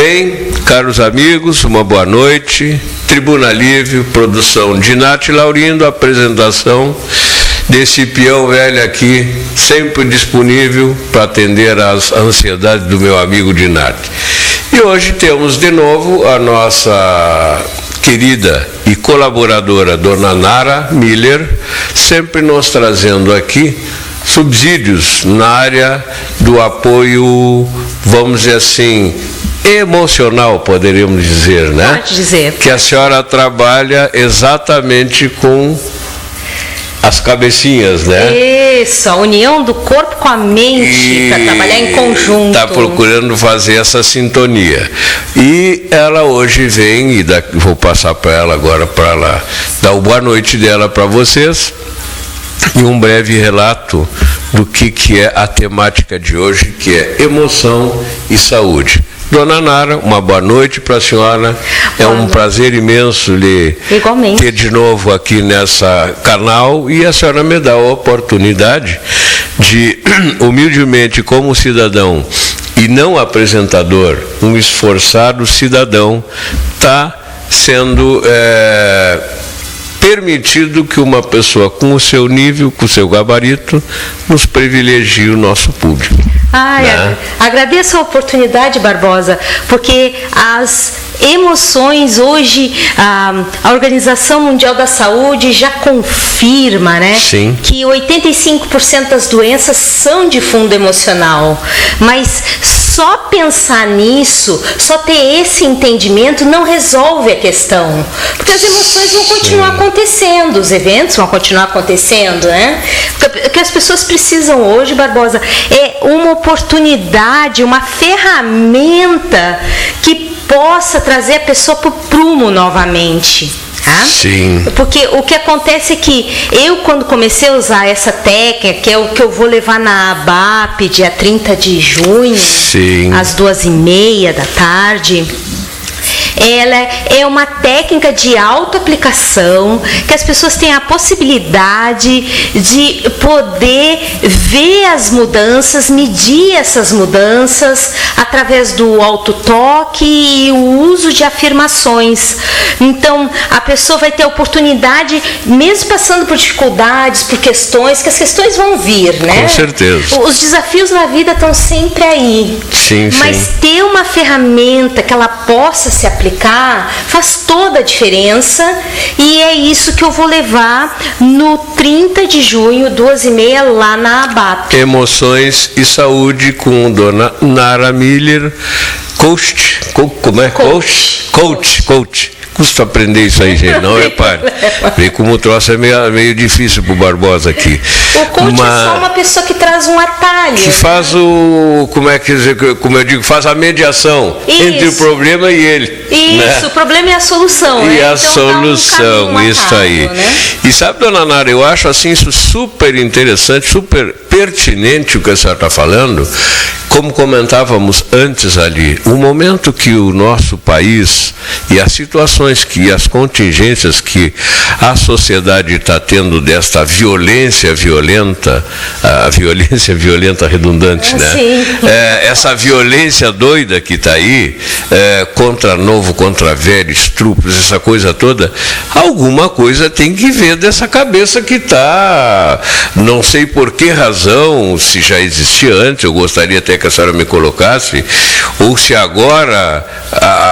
Bem, caros amigos, uma boa noite. Tribuna Livre, produção de Nath Laurindo, apresentação desse peão velho aqui, sempre disponível para atender às ansiedades do meu amigo Dinati. E hoje temos de novo a nossa querida e colaboradora Dona Nara Miller, sempre nos trazendo aqui subsídios na área do apoio, vamos dizer assim, emocional, poderíamos dizer, né? Pode dizer. Que a senhora trabalha exatamente com as cabecinhas, né? Isso, a união do corpo com a mente, para trabalhar em conjunto. Está procurando fazer essa sintonia. E ela hoje vem, e vou passar para ela agora, para ela dar o boa noite dela para vocês, e um breve relato do que é a temática de hoje, que é emoção e saúde. Dona Nara, uma boa noite para a senhora. É um prazer imenso lhe ter de novo aqui nessa canal, e a senhora me dá a oportunidade de, humildemente, como cidadão e não apresentador, um esforçado cidadão, tá sendo permitido que uma pessoa com o seu nível, com o seu gabarito, nos privilegie o nosso público. Né? Agradeço a oportunidade, Barbosa, porque as emoções hoje, a Organização Mundial da Saúde já confirma, né? Sim. Que 85% das doenças são de fundo emocional, mas só pensar nisso, só ter esse entendimento não resolve a questão, porque as emoções vão continuar acontecendo, os eventos vão continuar acontecendo, né? O que as pessoas precisam hoje, Barbosa, é uma oportunidade, uma ferramenta que possa trazer a pessoa para o prumo novamente. Tá? Sim. Porque o que acontece é que eu, quando comecei a usar essa técnica, que é o que eu vou levar na ABAP dia 30 de junho, sim, às 2h30 da tarde, ela é uma técnica de autoaplicação, que as pessoas têm a possibilidade de poder ver as mudanças, medir essas mudanças através do autotoque e o uso de afirmações. Então, a pessoa vai ter a oportunidade, mesmo passando por dificuldades, por questões, que as questões vão vir, né? Com certeza. Os desafios na vida estão sempre aí. Sim, mas sim, ter uma ferramenta que ela possa se aplicar faz toda a diferença, e é isso que eu vou levar no 30 de junho, 2h30, lá na ABAP. Emoções e saúde com Dona Nara Miller, coach. Como é? Coach. Custa aprender isso aí, gente, não repare. Vê como o troço é meio difícil pro Barbosa aqui. O coach é só uma pessoa que traz um atalho. Que faz como eu digo, faz a mediação entre o problema e ele. Isso, né? O problema é a solução. E né? a solução, isso aí. Né? E sabe, Dona Nara, eu acho assim isso super interessante, super pertinente o que a senhora está falando. Como comentávamos antes ali, o momento que o nosso país e as situações as contingências que a sociedade está tendo desta violência violenta, a violência violenta redundante, né? Sim. Essa violência doida que está aí, contra novo, contra velho, estupros, essa coisa toda, alguma coisa tem que ver dessa cabeça que está, não sei por que razão, se já existia antes, eu gostaria até que a senhora me colocasse, ou se agora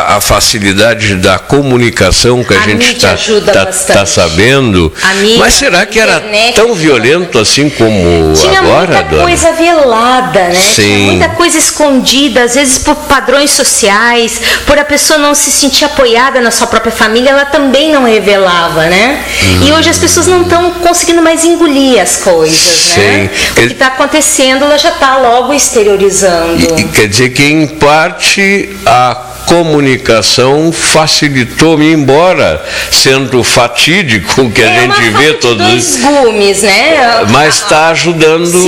a facilidade da comunicação que a gente está sabendo, mas será que era tão violento assim como tinha agora, muita dona? Coisa velada, né? Sim. Tinha muita coisa escondida, às vezes por padrões sociais, por a pessoa não se sentir apoiada na sua própria família, ela também não revelava, né? E hoje as pessoas não estão conseguindo mais engolir as coisas, sim, né? O que está acontecendo, ela já está logo exteriorizando. E quer dizer que, em parte, a comunicação facilitou-me, embora sendo fatídico que a gente vê todos os gumes, né? Mas está ajudando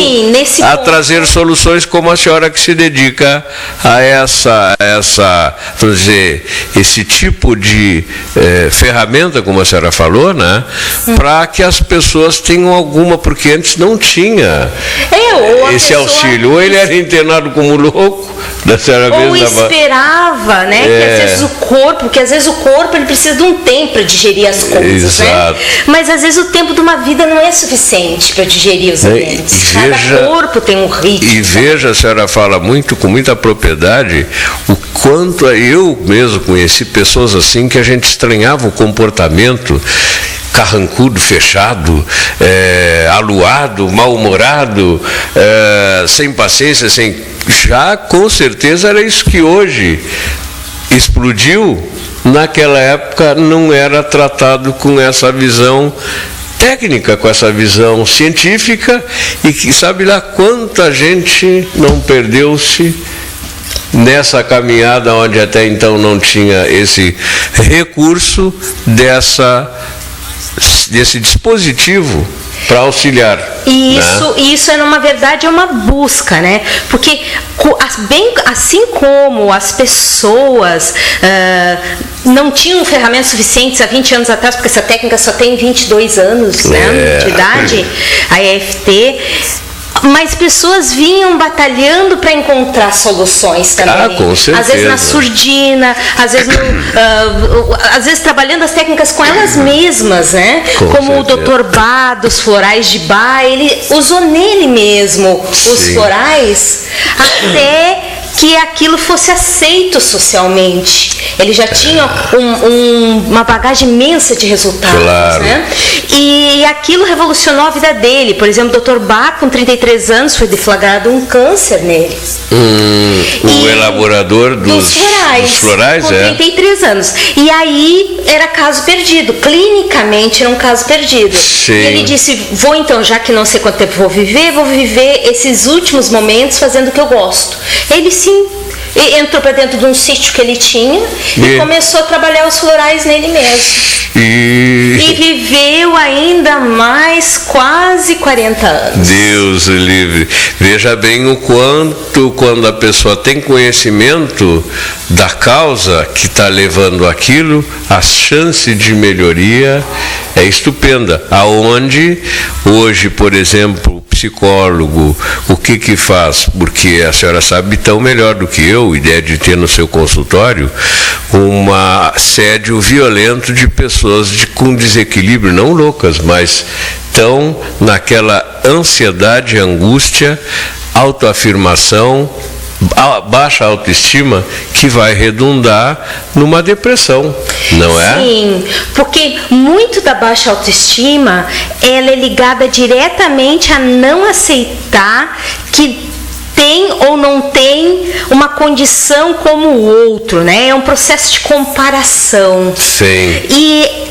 a trazer soluções, como a senhora que se dedica a vamos dizer, esse tipo de ferramenta, como a senhora falou, né? Para que as pessoas tenham alguma, porque antes não tinha esse auxílio. Ou ele era internado como louco, Da senhora Ou mesmo esperava, né? Que às vezes o corpo, porque às vezes o corpo ele precisa de um tempo para digerir as coisas, né? Mas às vezes o tempo de uma vida não é suficiente para digerir os alimentos. Cada corpo tem um ritmo. E veja, a senhora fala com muita propriedade, o quanto eu mesmo conheci pessoas assim que a gente estranhava o comportamento carrancudo, fechado, aluado, mal-humorado, sem paciência, já com certeza era isso que hoje explodiu. Naquela época não era tratado com essa visão técnica, com essa visão científica, e que sabe lá quanta gente não perdeu-se nessa caminhada onde até então não tinha esse recurso desse dispositivo para auxiliar. Isso é, na verdade, é uma busca, né? Porque assim como as pessoas não tinham ferramentas suficientes há 20 anos atrás, porque essa técnica só tem 22 anos né, de idade, a EFT, mas pessoas vinham batalhando para encontrar soluções também. Com certeza. Às vezes na surdina, às vezes trabalhando as técnicas com elas mesmas, né? Como certeza. O Dr. Bá, dos florais de Bá, ele usou nele mesmo os florais até que aquilo fosse aceito socialmente. Ele já tinha uma bagagem imensa de resultados, né? E aquilo revolucionou a vida dele. Por exemplo, o Dr. Bá, com 33 anos, foi deflagrado um câncer nele. O elaborador dos florais, com 33 anos. E aí era caso perdido. Clinicamente era um caso perdido. Sim. E ele disse, já que não sei quanto tempo vou viver esses últimos momentos fazendo o que eu gosto. Ele sim entrou para dentro de um sítio que ele tinha e começou a trabalhar os florais nele mesmo. E viveu ainda mais quase 40 anos. Deus o livre. Veja bem o quanto, quando a pessoa tem conhecimento da causa que está levando aquilo, a chance de melhoria é estupenda. Aonde hoje, por exemplo, o psicólogo, o que faz? Porque a senhora sabe tão melhor do que eu, ideia de ter no seu consultório um assédio violento de pessoas com desequilíbrio, não loucas, mas estão naquela ansiedade, angústia, autoafirmação, baixa autoestima, que vai redundar numa depressão, não é? Sim, porque muito da baixa autoestima, ela é ligada diretamente a não aceitar que tem ou não tem uma condição como o outro, né? É um processo de comparação. Sim. E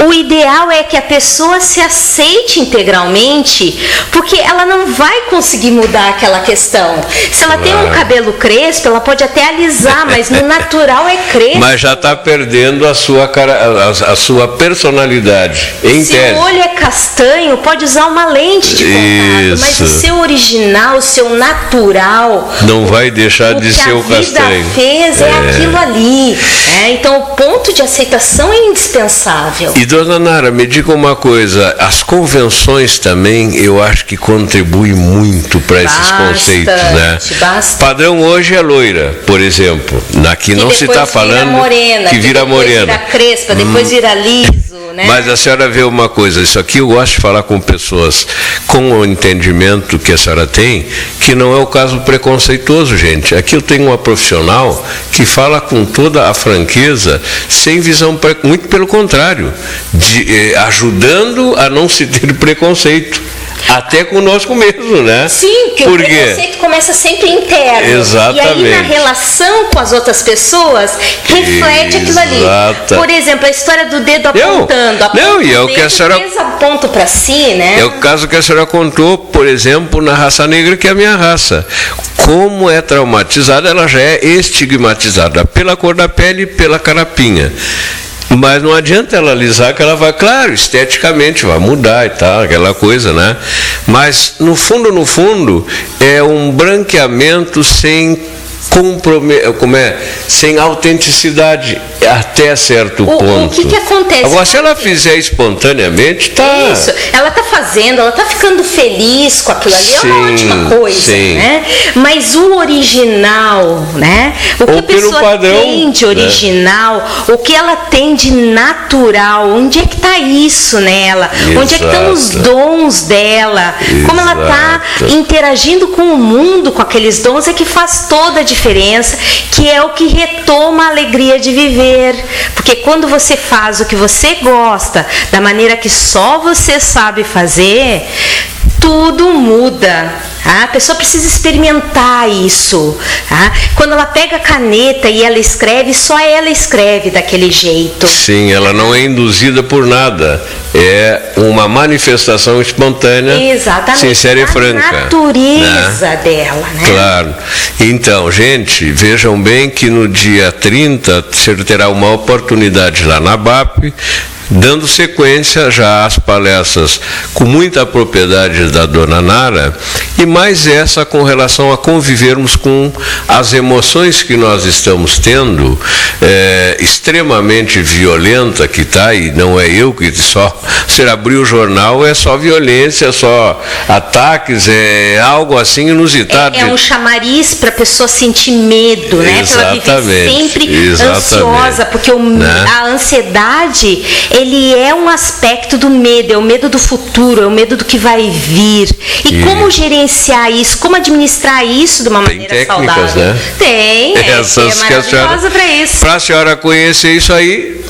o ideal é que a pessoa se aceite integralmente, porque ela não vai conseguir mudar aquela questão. Se ela tem um cabelo crespo, ela pode até alisar, mas no natural é crespo. Mas já está perdendo a sua personalidade. Se o olho é castanho, pode usar uma lente de contato, mas o seu original, o seu natural, não vai deixar de ser o castanho. O que a vida fez é aquilo ali. Então o ponto de aceitação é indispensável. E dona Nara, me diga uma coisa, as convenções também eu acho que contribuem muito para esses conceitos, né? Bastante. Padrão hoje é loira, por exemplo. Aqui não se está falando que vira morena, vira crespa, depois vira liso, né? Mas a senhora vê uma coisa, isso aqui eu gosto de falar com pessoas com o entendimento que a senhora tem, que não é o caso preconceituoso, gente. Aqui eu tenho uma profissional que fala com toda a franqueza, sem visão, muito pelo contrário, ajudando a não se ter preconceito. Até conosco mesmo, né? Sim, porque o preconceito começa sempre interno. Exatamente. E aí na relação com as outras pessoas, reflete aquilo ali. Por exemplo, a história do dedo apontando. E é o que a senhora aponta para si, né? É o caso que a senhora contou, por exemplo, na raça negra, que é a minha raça. Como é traumatizada, ela já é estigmatizada pela cor da pele e pela carapinha. Mas não adianta ela alisar, que ela vai, claro, esteticamente vai mudar e tal, aquela coisa, né? Mas no fundo, é um branqueamento sem sem autenticidade até certo ponto. O que acontece? Agora, se ela fizer espontaneamente, tá... Isso, ela tá fazendo, ela tá ficando feliz com aquilo ali, é uma ótima coisa, né? Mas o original, né? O que a pessoa padrão, tem de original, né? O que ela tem de natural, onde é que tá isso nela? Exato. Onde é que estão os dons dela? Exato. Como ela tá interagindo com o mundo, com aqueles dons, é que faz toda a diferença, que é o que retoma a alegria de viver. Porque quando você faz o que você gosta, da maneira que só você sabe fazer, tudo muda. A pessoa precisa experimentar isso. Quando ela pega a caneta e ela escreve, só ela escreve daquele jeito. Sim, ela não é induzida por nada. É uma manifestação espontânea, exatamente, sincera e franca. A natureza dela, né? Claro. Então, gente, vejam bem que no dia 30 você terá uma oportunidade lá na BAP, dando sequência já às palestras com muita propriedade da dona Nara, e mais essa com relação a convivermos com as emoções que nós estamos tendo, extremamente violenta que está, e não é eu que só, se abrir o jornal é só violência, só ataques, é algo assim inusitado. É um chamariz para a pessoa sentir medo, né? Para ela viver sempre ansiosa, porque a ansiedade, ele é um aspecto do medo, é o medo do futuro, é o medo do que vai vir. E como gerenciar isso, como administrar isso de uma maneira técnicas, saudável? Né? Tem, é maravilhosa para isso. Para a senhora conhecer isso aí,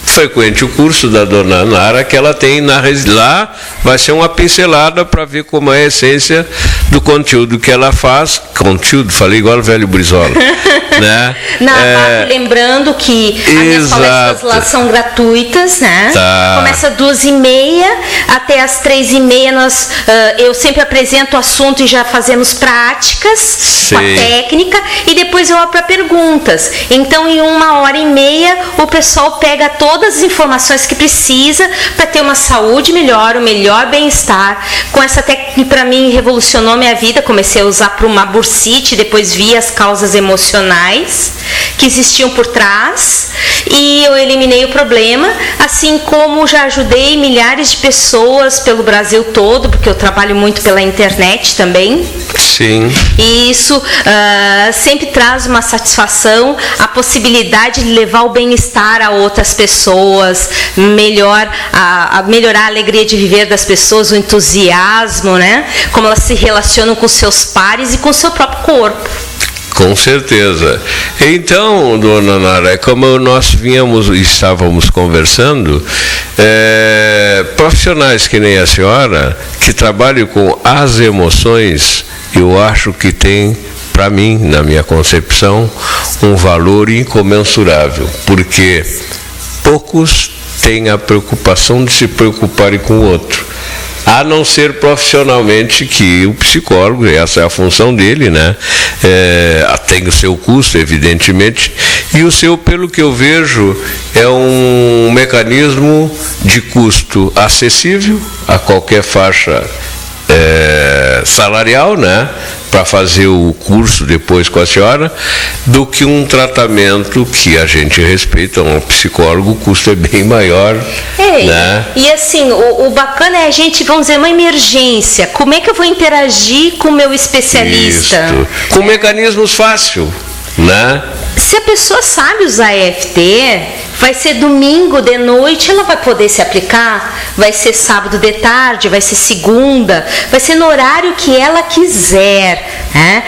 frequente o curso da dona Nara, que ela tem lá, vai ser uma pincelada para ver como é a essência do conteúdo que ela faz. Conteúdo, falei igual o velho Brizola. Né? Lembrando que as minhas palestras lá são gratuitas, né? Começa às 2h30 até às 3h30. Eu sempre apresento o assunto e já fazemos práticas com a técnica, e depois eu abro para perguntas. Então, em 1h30, o pessoal pega todas as informações que precisa para ter uma saúde melhor, um melhor bem-estar. Com essa técnica, para mim, revolucionou minha vida. Comecei a usar para uma bursite, depois vi as causas emocionais que existiam por trás e eu eliminei o problema, assim como já ajudei milhares de pessoas pelo Brasil todo, porque eu trabalho muito pela internet também. Sim. E isso sempre traz uma satisfação, a possibilidade de levar o bem-estar a outras pessoas, melhorar a alegria de viver das pessoas, o entusiasmo, né? Como elas se relacionam com seus pares e com o seu próprio corpo. Com certeza. Então, dona Nara, como nós estávamos conversando, profissionais que nem a senhora, que trabalham com as emoções, eu acho que tem, para mim, na minha concepção, um valor incomensurável, porque poucos têm a preocupação de se preocuparem com o outro. A não ser profissionalmente, que o psicólogo, essa é a função dele, né? Tem o seu custo, evidentemente, e o seu, pelo que eu vejo, é um mecanismo de custo acessível a qualquer faixa salarial, né? Para fazer o curso depois com a senhora, do que um tratamento que a gente respeita, um psicólogo, o custo é bem maior. Né? E assim, o bacana é a gente, vamos dizer, uma emergência. Como é que eu vou interagir com o meu especialista? Isso. Com mecanismos fáceis, né? Se a pessoa sabe usar EFT, vai ser domingo de noite, ela vai poder se aplicar, vai ser sábado de tarde, vai ser segunda, vai ser no horário que ela quiser, né?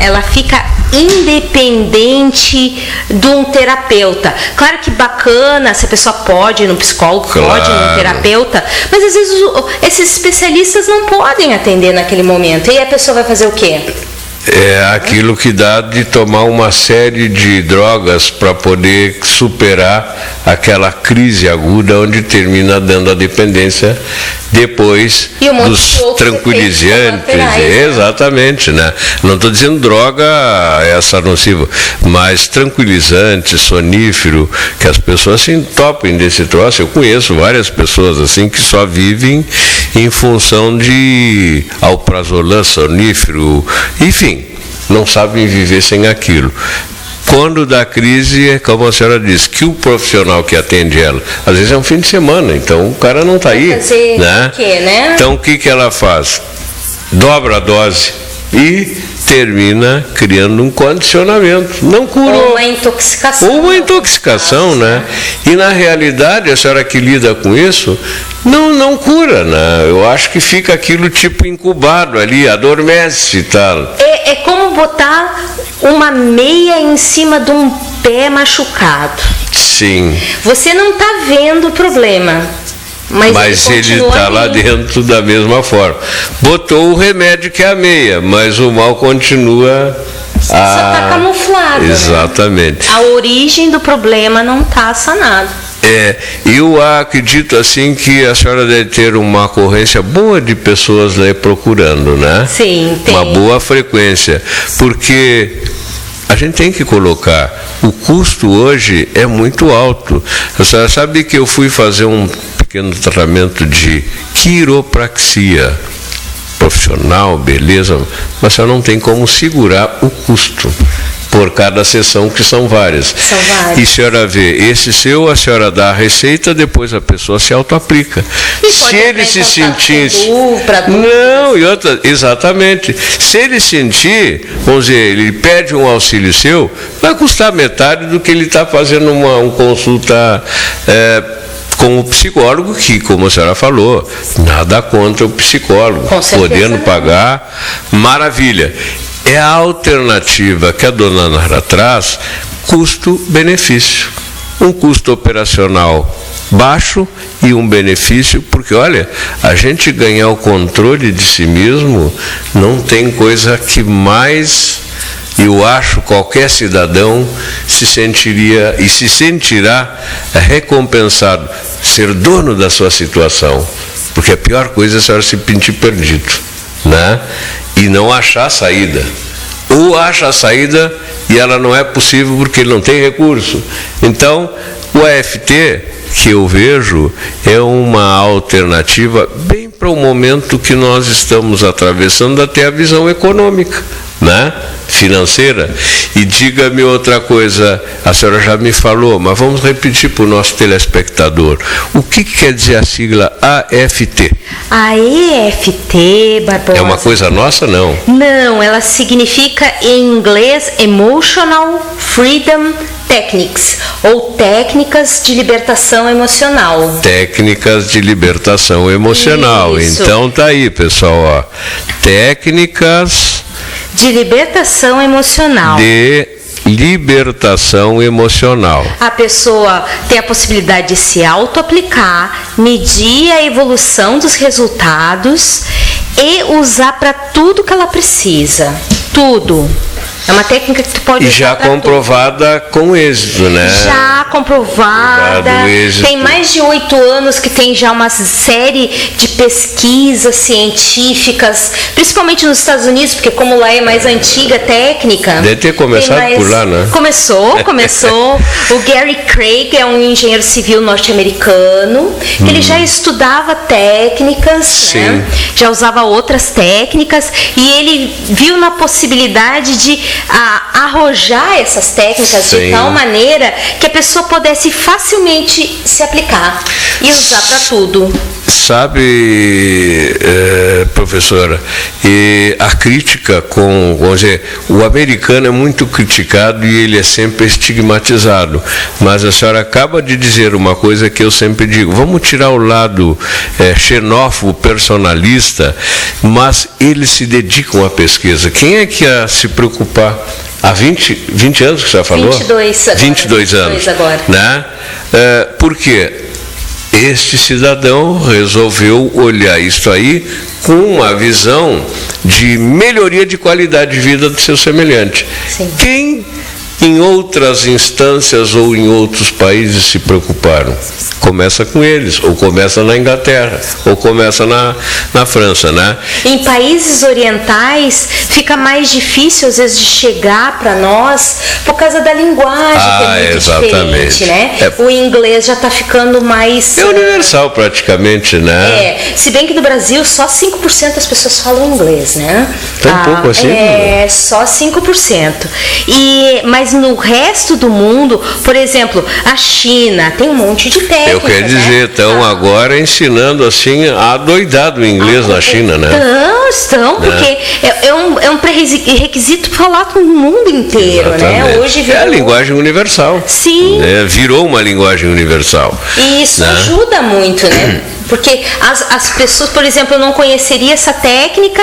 Ela fica independente de um terapeuta. Claro que bacana, se a pessoa pode ir no psicólogo, pode ir no terapeuta, mas às vezes esses especialistas não podem atender naquele momento. E a pessoa vai fazer o quê? É aquilo que dá de tomar uma série de drogas para poder superar aquela crise aguda onde termina dando a dependência depois dos tranquilizantes. Exatamente, né? Não estou dizendo droga essa nociva, mas tranquilizante, sonífero, que as pessoas se entopem desse troço. Eu conheço várias pessoas assim que só vivem em função de alprazolam, sonífero, enfim. não sabem viver sem aquilo. Quando dá crise, é como a senhora disse, que o profissional que atende ela, às vezes é um fim de semana, então o cara não está aí. Fazer né? O quê, né? Então o que ela faz? Dobra a dose e termina criando um condicionamento. Não curou. Ou uma intoxicação. Ou uma intoxicação, né? E na realidade, a senhora que lida com isso, não cura, né? Eu acho que fica aquilo tipo incubado ali, adormece e tal. É como botar uma meia em cima de um pé machucado. Sim. Você não está vendo o problema. Mas ele está lá dentro da mesma forma. Botou o remédio que é a meia, mas o mal continua. Só está camuflado. Exatamente. Né? A origem do problema não está sanada. Eu acredito assim que a senhora deve ter uma ocorrência boa de pessoas aí procurando, né? Sim, tem. Uma boa frequência, porque a gente tem que colocar, o custo hoje é muito alto. A senhora sabe que eu fui fazer um pequeno tratamento de quiropraxia profissional, beleza, mas a senhora não tem como segurar o custo por cada sessão, que são várias. São várias. E a senhora vê, esse seu, a senhora dá a receita, depois a pessoa se auto-aplica. Se ele se sentir... Não, e outra, exatamente. Se ele sentir, vamos dizer, ele pede um auxílio seu, vai custar metade do que ele está fazendo uma consulta com o psicólogo, que, como a senhora falou, nada contra o psicólogo. Podendo pagar, maravilha. É a alternativa que a dona Nara traz, custo-benefício. Um custo operacional baixo e um benefício, porque, olha, a gente ganhar o controle de si mesmo, não tem coisa que mais, eu acho, qualquer cidadão se sentiria e se sentirá recompensado, ser dono da sua situação. Porque a pior coisa é a senhora se sentir perdido, né? E não achar saída. Ou acha a saída e ela não é possível porque ele não tem recurso. Então, o AFT, que eu vejo, é uma alternativa bem para o momento que nós estamos atravessando, até a visão econômica, né? Financeira. E diga-me outra coisa, a senhora já me falou, mas vamos repetir para o nosso telespectador. O que quer dizer a sigla AFT? A EFT, Barbosa. É uma coisa nossa, não? Não, ela significa em inglês Emotional Freedom Techniques, ou técnicas de libertação emocional. Técnicas de libertação emocional. Isso. Então tá aí, pessoal, ó. Técnicas de libertação emocional. De libertação emocional. A pessoa tem a possibilidade de se auto-aplicar, medir a evolução dos resultados e usar para tudo que ela precisa. Tudo. É uma técnica que tu pode usar. E já comprovada com êxito, né? Já comprovada. Tem mais de 8 anos que tem já uma série de pesquisas científicas, principalmente nos Estados Unidos, porque como lá é mais antiga a técnica. Deve ter começado por lá, né? Começou. O Gary Craig é um engenheiro civil norte-americano, que ele já estudava técnicas, né? Já usava outras técnicas, e ele viu na possibilidade de arrojar essas técnicas de tal maneira que a pessoa pudesse facilmente se aplicar e usar para tudo. Sabe, professora, e a crítica vamos dizer, o americano é muito criticado e ele é sempre estigmatizado, mas a senhora acaba de dizer uma coisa que eu sempre digo, vamos tirar o lado xenófobo, personalista, mas eles se dedicam à pesquisa. Quem é que ia se preocupar? Há 20 anos que você falou? 22 agora. 22 anos. Agora. Né? Por quê? Este cidadão resolveu olhar isso aí com uma visão de melhoria de qualidade de vida do seu semelhante. Sim. Quem em outras instâncias ou em outros países se preocuparam? Começa com eles, ou começa na Inglaterra, ou começa na França, né? Em países orientais fica mais difícil às vezes de chegar para nós por causa da linguagem, que é muito diferente, né? O inglês já está ficando mais... É universal praticamente, né? Se bem que no Brasil só 5% das pessoas falam inglês, né? Tão pouco assim? Só 5%. Mas no resto do mundo, por exemplo, a China tem um monte de técnicas. Eu quero dizer, estão agora ensinando assim adoidado o inglês na China, né? Estão, porque é um pré-requisito falar com o mundo inteiro, né? Hoje é a linguagem universal. Sim. Né? Virou uma linguagem universal. E isso ajuda muito, né? Porque as pessoas, por exemplo, eu não conheceria essa técnica,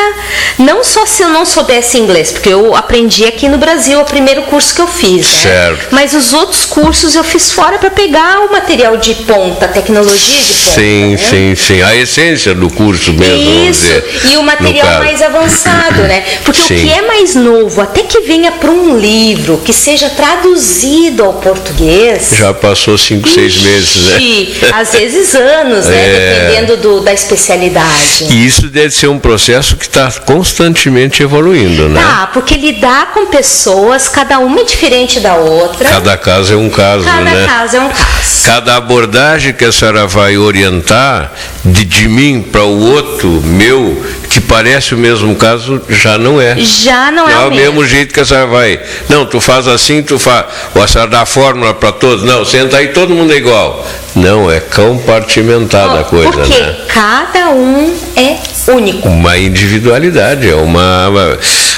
não só se eu não soubesse inglês, porque eu aprendi aqui no Brasil, o primeiro curso que eu fiz, certo. Né? Mas os outros cursos eu fiz fora para pegar o material de ponta, tecnologia de ponta. Sim, né? sim. A essência do curso mesmo, vamos dizer. E o material mais avançado, né? Porque o que é mais novo, até que venha para um livro, que seja traduzido ao português... Já passou 5, 6 meses, né? Às vezes anos, né? Dependendo da especialidade. E isso deve ser um processo que está constantemente evoluindo, né? Porque lidar com pessoas, cada uma é diferente da outra. Cada caso é um caso, né? Cada caso é um caso. Cada abordagem que a senhora vai orientar de mim para o outro, meu, que parece o mesmo caso, já não é. Já não é o mesmo jeito que a senhora vai. Não, tu faz assim, tu faz. Ou a senhora dá a fórmula para todos. Não, senta aí, todo mundo é igual. Não, é compartimentada a coisa, porque né? Cada um é único. Uma individualidade,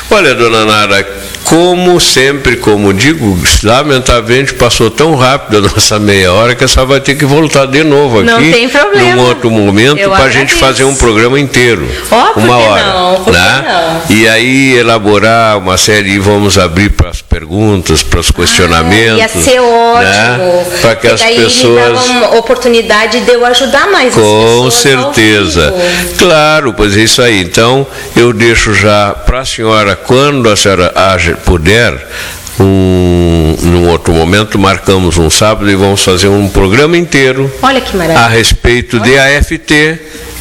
Olha, dona Nara, como sempre, como digo, lamentavelmente passou tão rápido a nossa meia hora que a senhora vai ter que voltar de novo aqui. Não tem problema. Num outro momento, para a gente fazer um programa inteiro. Uma hora. Não. E aí elaborar uma série e vamos abrir para as perguntas, para os questionamentos. Ia ser ótimo. Né? Para que as pessoas... me dava uma oportunidade de eu ajudar mais as pessoas. Com certeza. Claro, pois é isso aí. Então, eu deixo já para a senhora, quando a senhora puder, num outro momento, marcamos um sábado e vamos fazer um programa inteiro. Olha que maravilha. A respeito de AFT,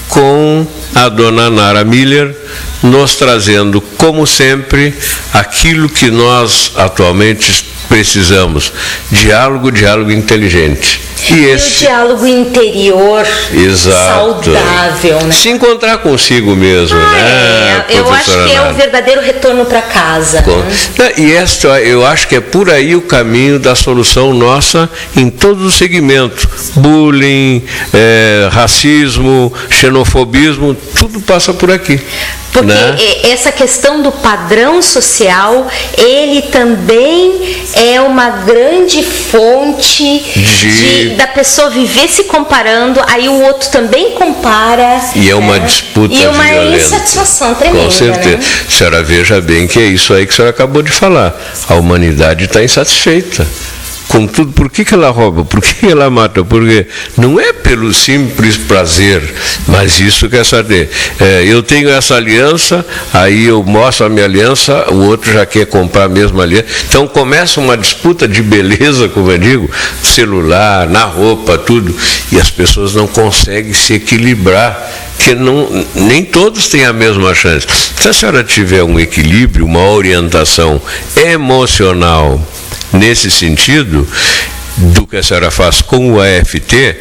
com a dona Nara Miller, nos trazendo, como sempre, aquilo que nós atualmente precisamos: diálogo inteligente. E o diálogo interior saudável, né? Se encontrar consigo mesmo, né? Eu acho que é o verdadeiro retorno para casa. Né? E eu acho que é por aí o caminho da solução nossa em todos os segmentos. Bullying, racismo, xenofobismo, tudo passa por aqui. Porque né? Essa questão do padrão social, ele também é uma grande fonte da pessoa viver se comparando, aí o outro também compara. E é uma disputa e uma violenta. Insatisfação tremenda. Com certeza. Né? A senhora veja bem que é isso aí que a senhora acabou de falar. A humanidade está insatisfeita com tudo. Por que ela rouba? Por que ela mata? Porque não é pelo simples prazer, mas isso que essa eu tenho essa aliança, aí eu mostro a minha aliança, o outro já quer comprar a mesma aliança. Então começa uma disputa de beleza, como eu digo, celular, na roupa, tudo, e as pessoas não conseguem se equilibrar, que nem todos têm a mesma chance. Se a senhora tiver um equilíbrio, uma orientação emocional, nesse sentido, do que a senhora faz com o AFT,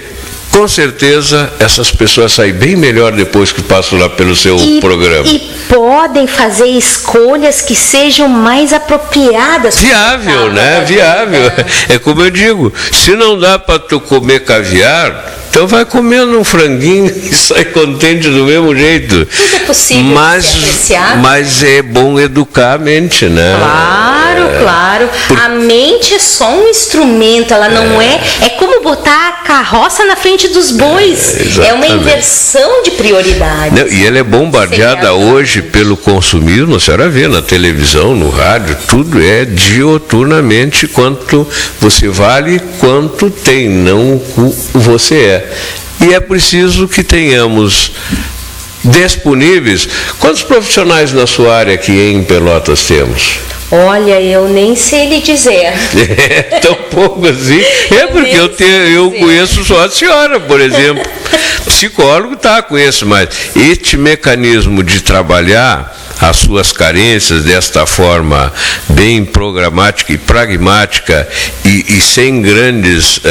com certeza essas pessoas saem bem melhor depois que passam lá pelo seu programa. E podem fazer escolhas que sejam mais apropriadas. Viável, né? Viável. É como eu digo, se não dá para tu comer caviar, então vai comendo um franguinho e sai contente do mesmo jeito. Tudo é possível de ser apreciado. Mas é bom educar a mente, né? Claro. A mente é só um instrumento, ela não é como botar a carroça na frente dos bois. É uma inversão de prioridades. Não, e ela é bombardeada hoje pelo consumismo, a senhora vê na televisão, no rádio, tudo é dioturnamente quanto você vale, quanto tem, não o você é. E é preciso que tenhamos disponíveis. Quantos profissionais na sua área aqui em Pelotas temos? Olha, eu nem sei lhe dizer. É tão pouco assim. É porque eu conheço só a senhora, por exemplo. Psicólogo, conheço, mas este mecanismo de trabalhar as suas carências desta forma bem programática e pragmática e sem grandes,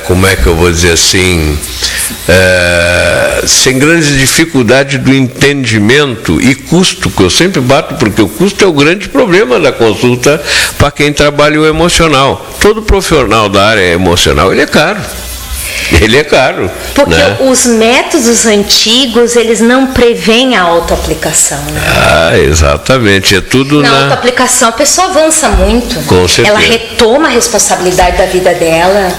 como é que eu vou dizer assim, sem grandes dificuldades do entendimento e custo, que eu sempre bato, porque o custo é o grande problema da consulta para quem trabalha o emocional. Todo profissional da área emocional, ele é caro. Ele é caro. Porque né? Os métodos antigos, eles não prevêem a autoaplicação. Né? Exatamente. É tudo na autoaplicação, a pessoa avança muito. Com certeza. Ela retoma a responsabilidade da vida dela.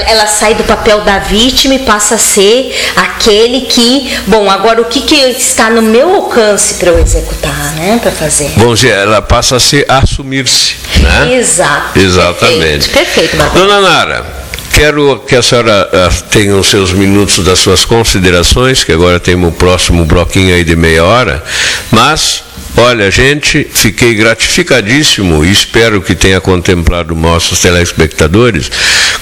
Ela sai do papel da vítima e passa a ser aquele que, bom, agora o que está no meu alcance para eu executar, né? Para fazer. Bom, ela passa a assumir-se. Né? Exato. Exatamente. Perfeito, Bárbara. Dona Nara, quero que a senhora tenha os seus minutos das suas considerações, que agora temos o próximo bloquinho aí de meia hora, mas, olha, gente, fiquei gratificadíssimo e espero que tenha contemplado nossos telespectadores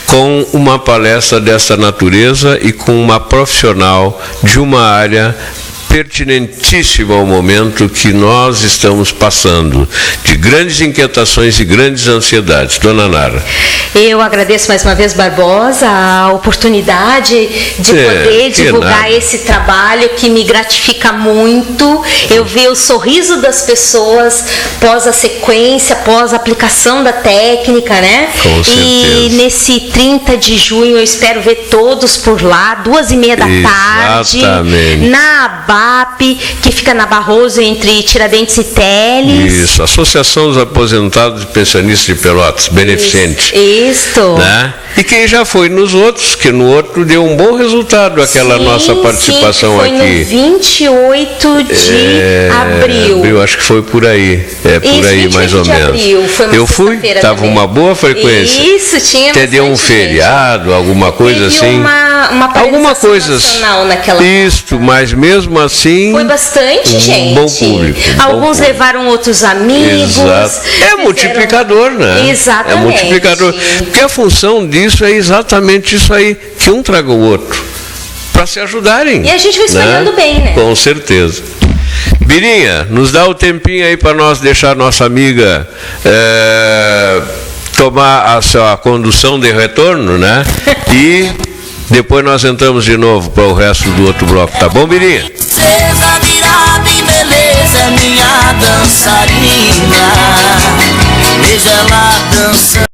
com uma palestra dessa natureza e com uma profissional de uma área pertinentíssimo ao momento que nós estamos passando, de grandes inquietações e grandes ansiedades. Dona Nara. Eu agradeço mais uma vez, Barbosa, a oportunidade de poder divulgar esse trabalho que me gratifica muito. Eu ver o sorriso das pessoas pós a sequência, pós a aplicação da técnica, né? Com certeza. E nesse 30 de junho eu espero ver todos por lá, 2h30 da tarde, na ABAP, que fica na Barroso, entre Tiradentes e Teles. Isso, Associação dos Aposentados e Pensionistas de Pelotas, beneficente. Isso. Né? E quem já foi nos outros, que no outro deu um bom resultado aquela nossa participação foi aqui. Foi no 28 de abril. Acho que foi por aí. Por aí mais ou menos. Abril, foi eu fui, estava uma boa frequência. Isso, tinha. Até deu um feriado, alguma coisa teve assim. Uma alguma coisa naquela Isso, mas mesmo assim. Foi bastante gente. Bom público. Alguns levaram outros amigos. Exato. É multiplicador, né? Exatamente. É multiplicador. Porque a função disso é exatamente isso aí, que um traga o outro, para se ajudarem. E a gente vai espalhando bem, né? Com certeza. Birinha, nos dá o tempinho aí para nós deixar nossa amiga tomar a sua condução de retorno, né? E depois nós entramos de novo para o resto do outro bloco, tá bom, Birinha? Princesa virada em beleza, minha dançarina, veja ela dançando.